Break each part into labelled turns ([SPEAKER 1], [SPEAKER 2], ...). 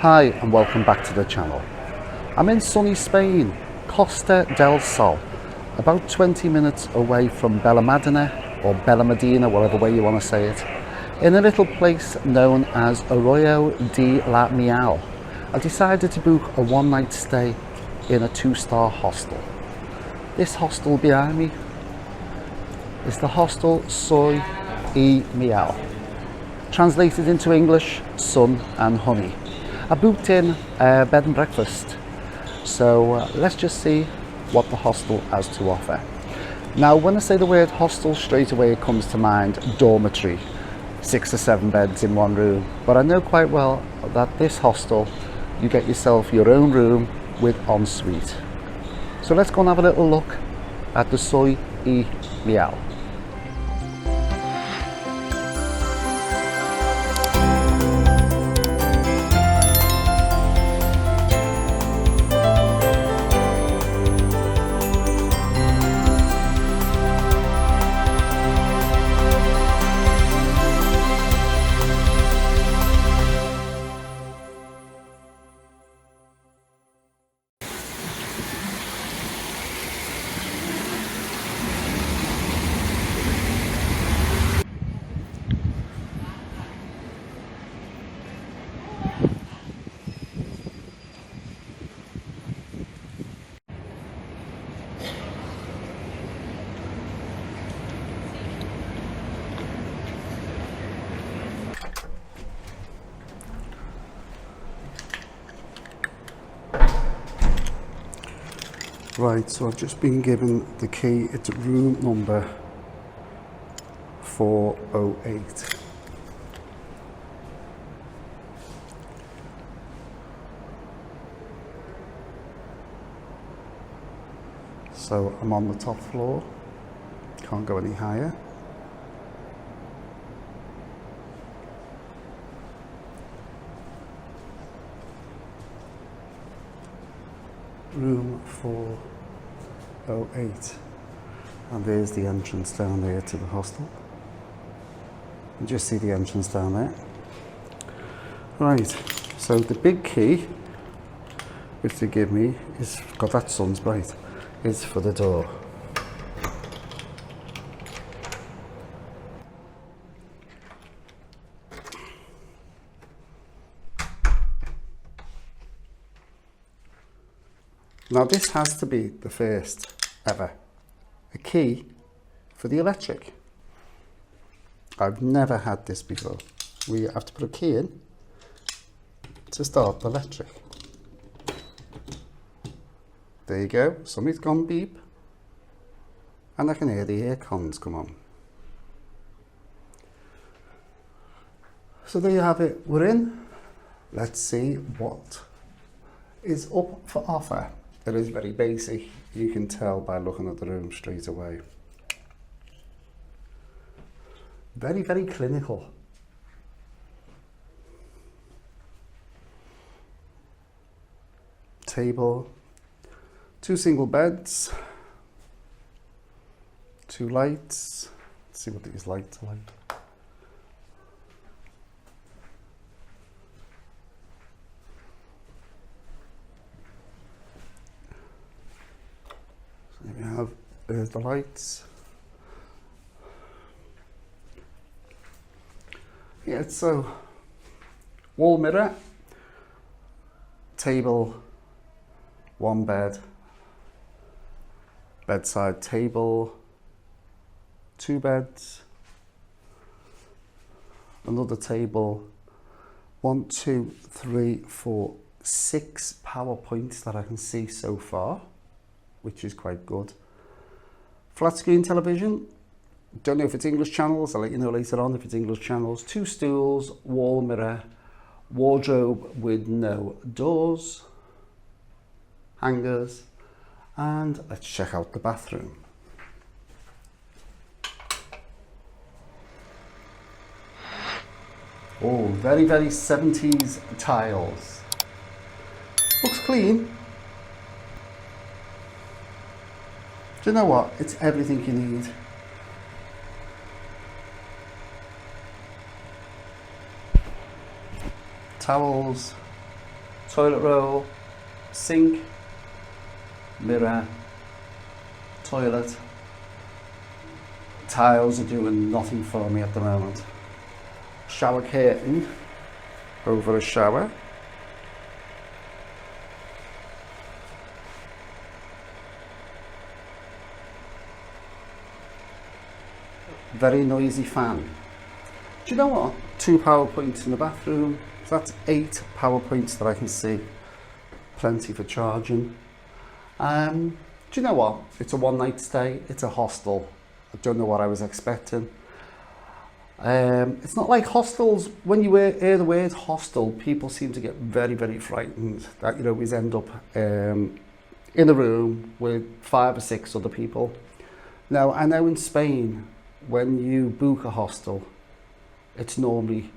[SPEAKER 1] Hi and welcome back to the channel. I'm in sunny Spain, Costa del Sol, about 20 minutes away from Benalmadena or Benalmadena, whatever way you want to say it, in a little place known as Arroyo de la Miel. I decided to book a one-night stay in a 2-star hostel. This hostel behind me is the Hostel Soy y Miel, translated into English, sun and honey. I booked in a bed and breakfast, so let's just see what the hostel has to offer. Now, when I say the word hostel, straight away it comes to mind dormitory, 6 or 7 beds in one room, but I know quite well that this hostel, you get yourself your own room with ensuite. So let's go and have a little look at the Soy y Miel. Right, so I've just been given the key. It's room number 408. So I'm on the top floor, can't go any higher. Room 408, and there's the entrance down there to the hostel. You just see the entrance down there. Right, so the big key which they give me is, God, that sun's bright, is for the door. Now this has to be the first ever, a key for the electric. I've never had this before. We have to put a key in to start the electric. There you go, something's gone beep, and I can hear the air cons come on. So there you have it, we're in. Let's see what is up for offer. It is very basic, you can tell by looking at the room straight away. Very, very clinical. Table, 2 single beds, 2 lights. Let's see what these lights are like. There we have the lights. Yeah, so wall mirror, table, 1 bed, bedside table, 2 beds, another table, 1, 2, 3, 4, 6 power points that I can see so far, which is quite good. Flat screen television, don't know if it's English channels, I'll let you know later on if it's English channels. 2 stools, wall mirror, wardrobe with no doors, hangers, and let's check out the bathroom. Oh, very, very 70s tiles. Looks clean. Do you know what? It's everything you need. Towels, toilet roll, sink, mirror, toilet. Tiles are doing nothing for me at the moment. Shower curtain over a shower. Very noisy fan. Do you know what? 2 power points in the bathroom. So that's 8 power points that I can see. Plenty for charging. Do you know what? It's a one night stay. It's a hostel. I don't know what I was expecting. It's not like hostels. When you hear the word hostel, people seem to get very, very frightened that you always end up in a room with 5 or 6 other people. Now, I know in Spain, when you book a hostel, it's normally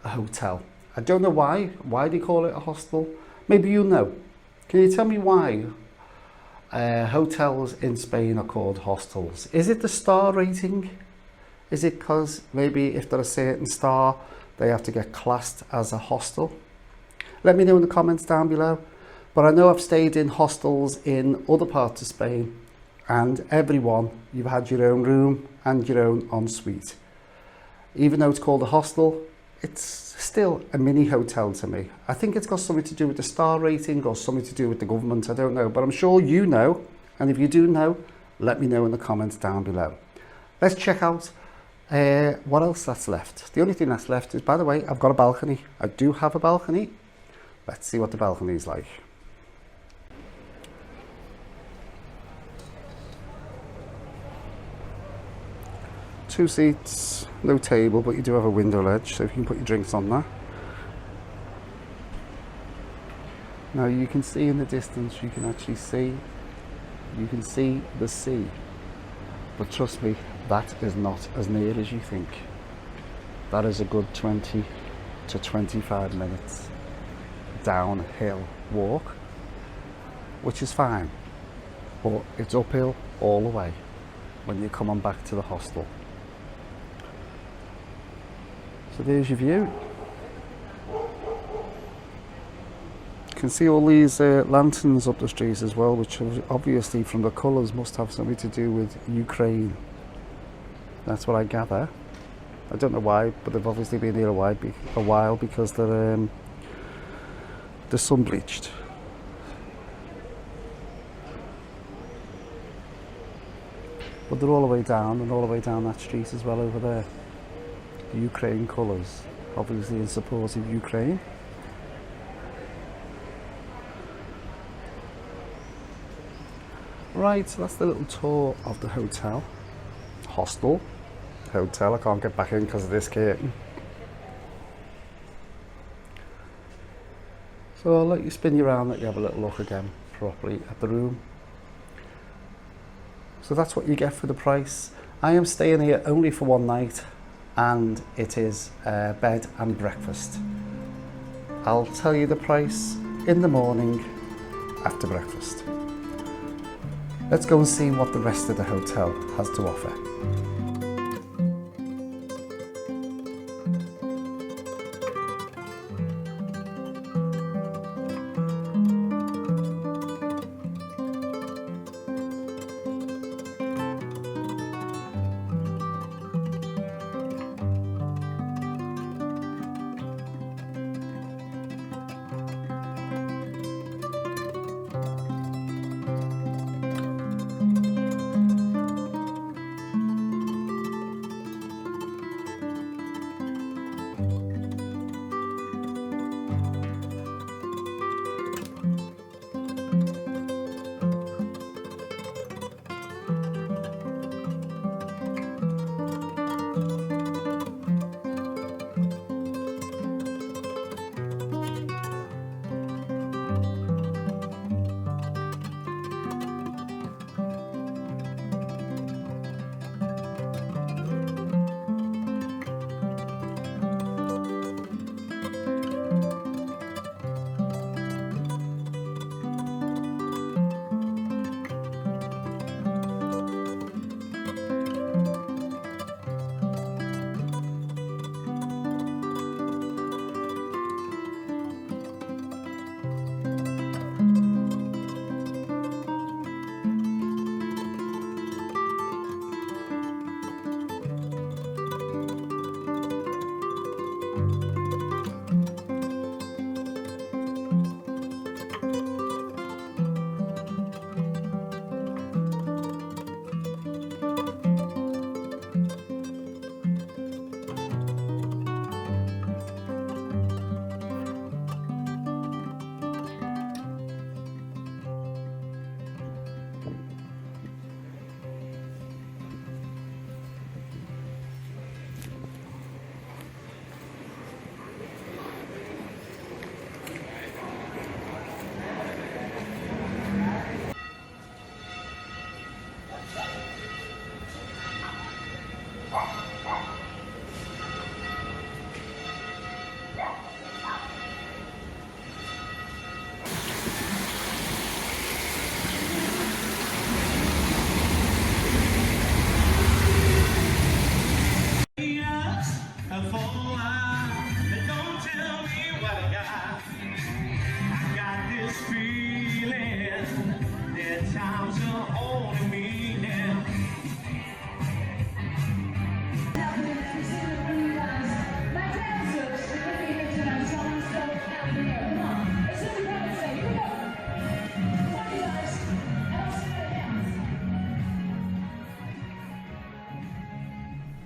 [SPEAKER 1] a hotel. I don't know why they call it a hostel. Maybe you know. Can you tell me why hotels in Spain are called hostels? Is it the star rating? Is it because maybe if they're a certain star, they have to get classed as a hostel? Let me know in the comments down below. But I know I've stayed in hostels in other parts of Spain, and everyone, you've had your own room and your own ensuite. Even though it's called a hostel, it's still a mini hotel to me. I think it's got something to do with the star rating or something to do with the government, I don't know, but I'm sure you know, and if you do know, let me know in the comments down below. Let's check out what else that's left. The only thing that's left is, by the way, I've got a balcony. I do have a balcony. Let's see what the balcony is like. Two seats, no table, but you do have a window ledge, so you can put your drinks on there. Now you can see in the distance, you can actually see, you can see the sea. But trust me, that is not as near as you think. That is a good 20 to 25 minutes downhill walk, which is fine, but it's uphill all the way when you come on back to the hostel. So there's your view. You can see all these lanterns up the street as well, which obviously from the colours must have something to do with Ukraine. That's what I gather. I don't know why, but they've obviously been here a while because they're sun bleached. But they're all the way down, and all the way down that street as well over there. The Ukraine colours, obviously in support of Ukraine. Right, so that's the little tour of the hotel. Hostel. Hotel, I can't get back in because of this curtain. So I'll let you spin you around, let you have a little look again properly at the room. So that's what you get for the price. I am staying here only for one night, and it is bed and breakfast. I'll tell you the price in the morning after breakfast. Let's go and see what the rest of the hotel has to offer.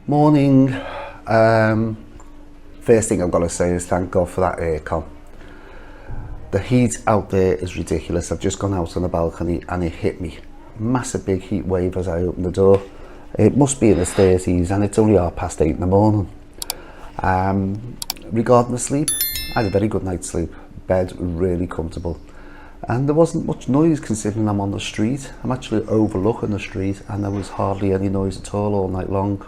[SPEAKER 1] Morning. First thing I've got to say is thank God for that aircon. The heat out there is ridiculous. I've just gone out on the balcony and it hit me. Massive big heat wave as I opened the door. It must be in the 30s and it's only 8:30 in the morning. Regarding the sleep, I had a very good night's sleep. Bed really comfortable. And there wasn't much noise considering I'm on the street. I'm actually overlooking the street and there was hardly any noise at all night long.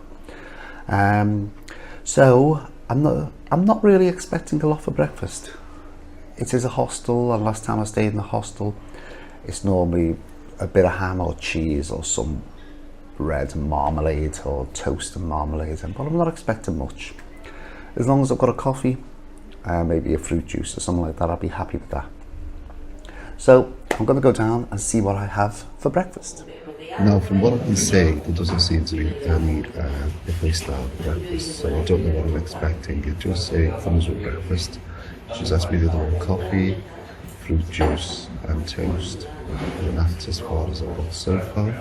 [SPEAKER 1] So I'm not really expecting a lot for breakfast. It is a hostel, and last time I stayed in the hostel, it's normally a bit of ham or cheese or some bread and marmalade or toast and marmalade, but I'm not expecting much. As long as I've got a coffee, maybe a fruit juice or something like that, I'll be happy with that. So I'm going to go down and see what I have for breakfast.
[SPEAKER 2] Now, from what I can see, there doesn't seem to be any style breakfast, so I don't know what I'm expecting. It just comes with breakfast. She's asked me to do coffee, fruit juice and toast, and that's as far as I've got so far.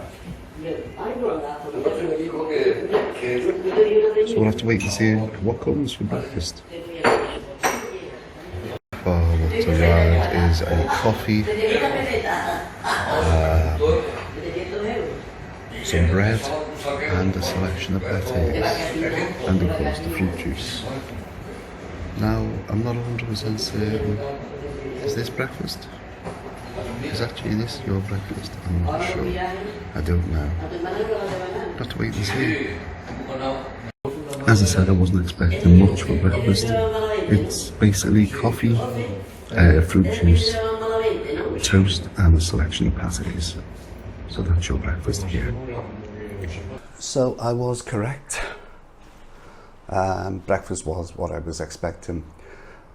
[SPEAKER 2] So we'll have to wait and see what comes for breakfast. What's arrived is a coffee, some bread and a selection of pâtés, and of course the fruit juice. Now, I'm not 100% certain, is this breakfast? Is actually this your breakfast? I'm not sure. I don't know. Have to wait and see. As I said, I wasn't expecting much for breakfast. It's basically coffee, fruit juice, toast and a selection of pâtés. So that's your breakfast here.
[SPEAKER 1] So I was correct. Breakfast was what I was expecting.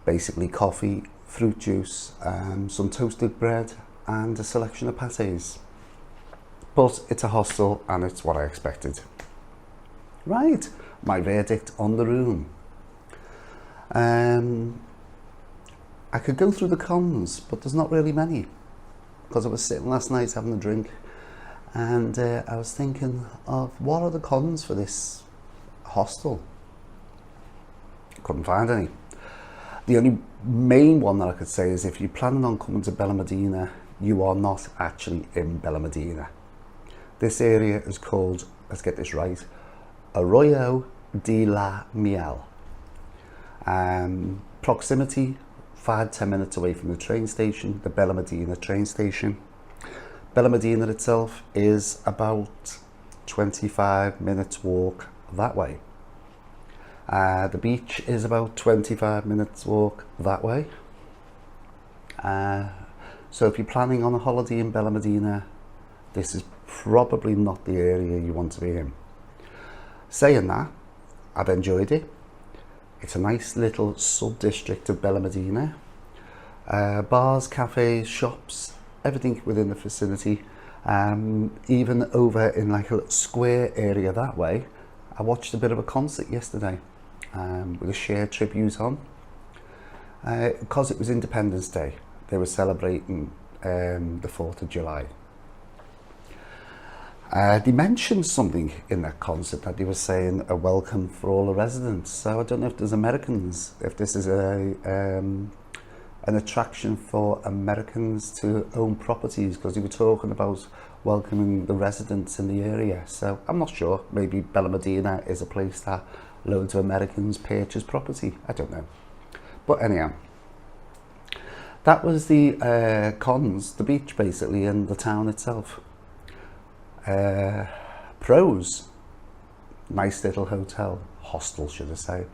[SPEAKER 1] Basically coffee, fruit juice, some toasted bread and a selection of pâtés. But it's a hostel and it's what I expected. Right, my verdict on the room. I could go through the cons, but there's not really many. Because I was sitting last night having a drink and I was thinking of what are the cons for this hostel. Couldn't find any. The only main one that I could say is if you're planning on coming to Benalmadena, you are not actually in Benalmadena. This area is called, let's get this right, Arroyo de la Miel. Proximity, 5-10 minutes away from the train station, the Benalmadena train station. Benalmadena itself is about 25 minutes walk that way. The beach is about 25 minutes walk that way. So if you're planning on a holiday in Benalmadena, this is probably not the area you want to be in. Saying that, I've enjoyed it. It's a nice little sub-district of Benalmadena. Bars, cafes, shops, everything within the vicinity. Even over in like a little square area that way, I watched a bit of a concert yesterday with a shared tribute on. Because it was Independence Day, they were celebrating the 4th of July. They mentioned something in that concert that they were saying a welcome for all the residents. So I don't know if there's Americans, if this is an attraction for Americans to own properties, because they were talking about welcoming the residents in the area. So I'm not sure, maybe Benalmadena is a place that loads of Americans purchase property, I don't know. But anyhow, that was the cons, the beach basically, and the town itself. Pros, nice little hotel, hostel should I say.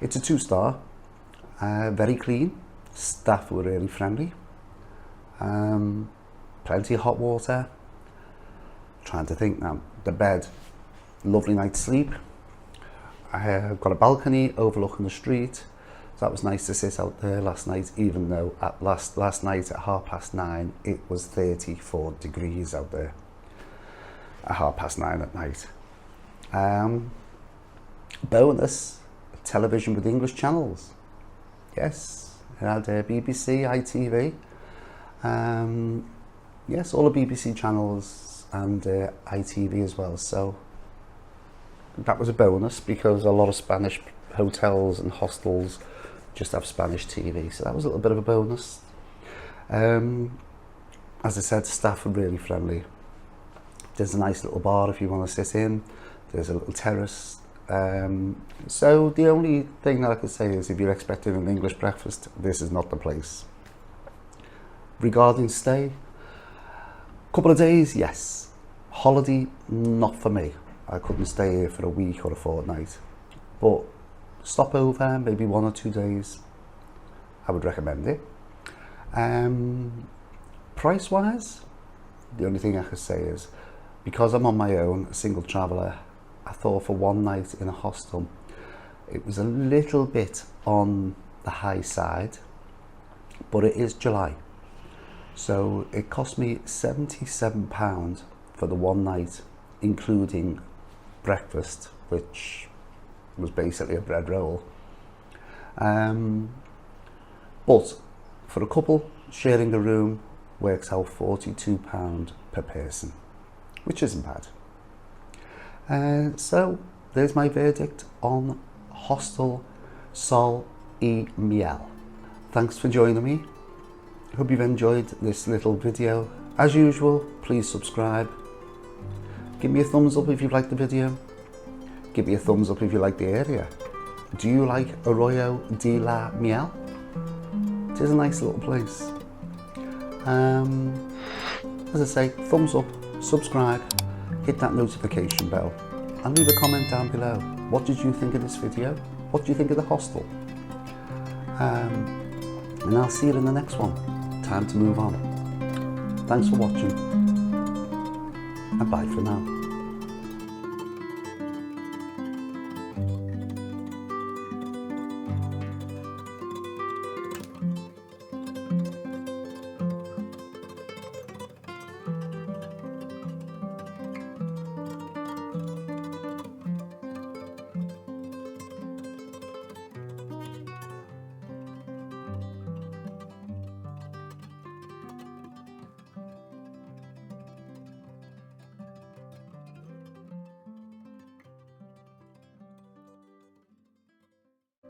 [SPEAKER 1] It's a 2-star, very clean, staff were really friendly, plenty of hot water. Trying to think now, the bed, lovely night's sleep. I have got a balcony overlooking the street, So that was nice to sit out there last night, even though at last night at 9:30 it was 34 degrees out there at 9:30 at night. Bonus, television with English channels. Yes, it had BBC, ITV, yes, all the BBC channels and ITV as well. So that was a bonus because a lot of Spanish hotels and hostels just have Spanish TV, so that was a little bit of a bonus. As I said, staff are really friendly. There's a nice little bar if you want to sit in. There's a little terrace. So the only thing that I could say is if you're expecting an English breakfast, this is not the place. Regarding stay, couple of days, yes. Holiday, not for me. I couldn't stay here for a week or a fortnight. But stop over, maybe 1 or 2 days, I would recommend it. Price wise, the only thing I could say is because I'm on my own, a single traveller, I thought for one night in a hostel it was a little bit on the high side, but it is July, so it cost me £77 for the one night, including breakfast, which was basically a bread roll. But for a couple, sharing a room works out £42 per person, which isn't bad. So there's my verdict on Hostel Sol y Miel. Thanks for joining me. Hope you've enjoyed this little video. As usual, please subscribe. Give me a thumbs up if you liked the video. Give me a thumbs up if you like the area. Do you like Arroyo de la Miel? It is a nice little place. As I say, thumbs up, subscribe, hit that notification bell, and leave a comment down below. What did you think of this video? What do you think of the hostel? And I'll see you in the next one. Time to move on. Thanks for watching, and bye for now.